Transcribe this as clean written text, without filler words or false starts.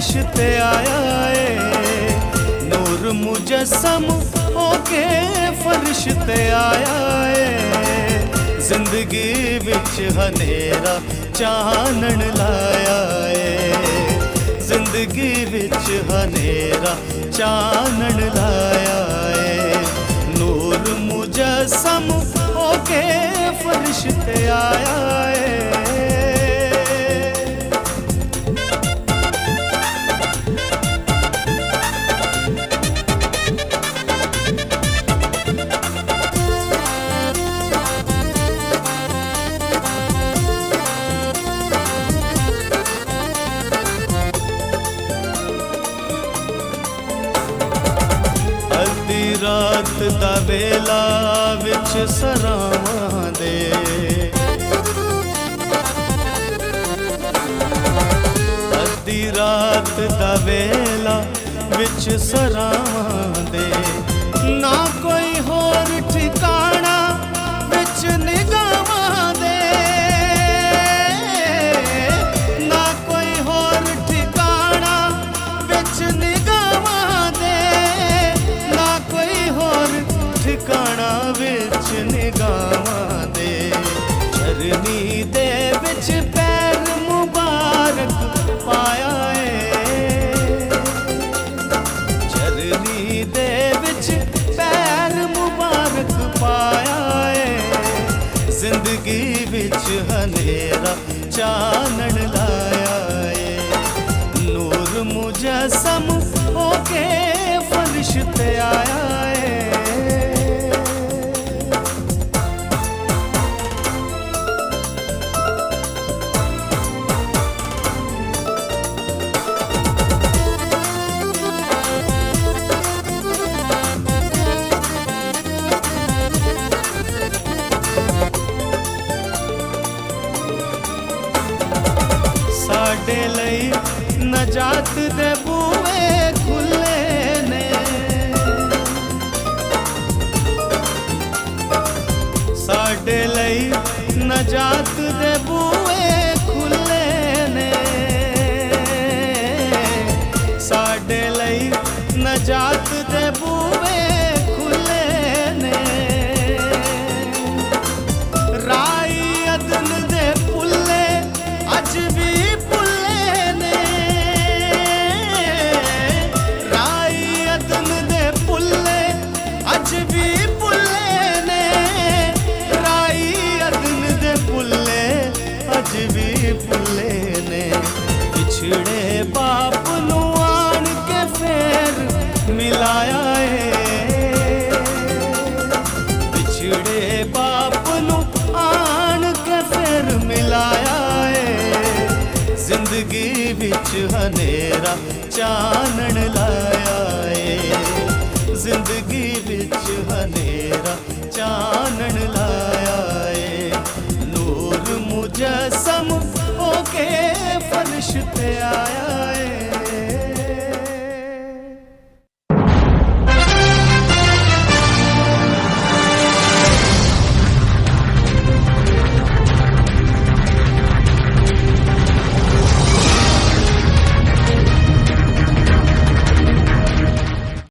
फर्श ते आया है। नूर मुजस्सम होके फर्श ते आया है। जिंदगी विच हनेरा चानन लाया है। जिंदगी विच हनेरा चानन लाया है। नूर मुजस्सम होके फर्श ते आया है। रात दा वेला विच सरावां दे। अद्धी रात दा वेला विच सरावां दे। ना कोई होर ठिकाना विच निगाहां दे। ना कोई होर ठिकाना विच निगाहां दे। ना कोई होर ठिकाना विच निगाहां दे। झरनी दे विच पैर मुबारक पाया है। झरनी दे विच पैर मुबारक पाया है। जिंदगी विच हनेरा चानन लाया है। नूर मुजस्सम होके फर्श ते आया है। साडे लई नजात दे बूहे खुले ने। साडे लई नजात दे बूहे खुले ने। साडे लई नजात दे बूहे खुले ने। राई अदन दे पुल्ले अज भी पुल्ले ने। पिछड़े बाप नू आन के फेर मिलाया है। पिछड़े बाप नू आन के फेर मिलाया है। जिंदगी विच हनेरा चानन लाया है। जिंदगी विच हनेरा चानन लाया है। नूर मुजस्सम होके फर्श ते आया है।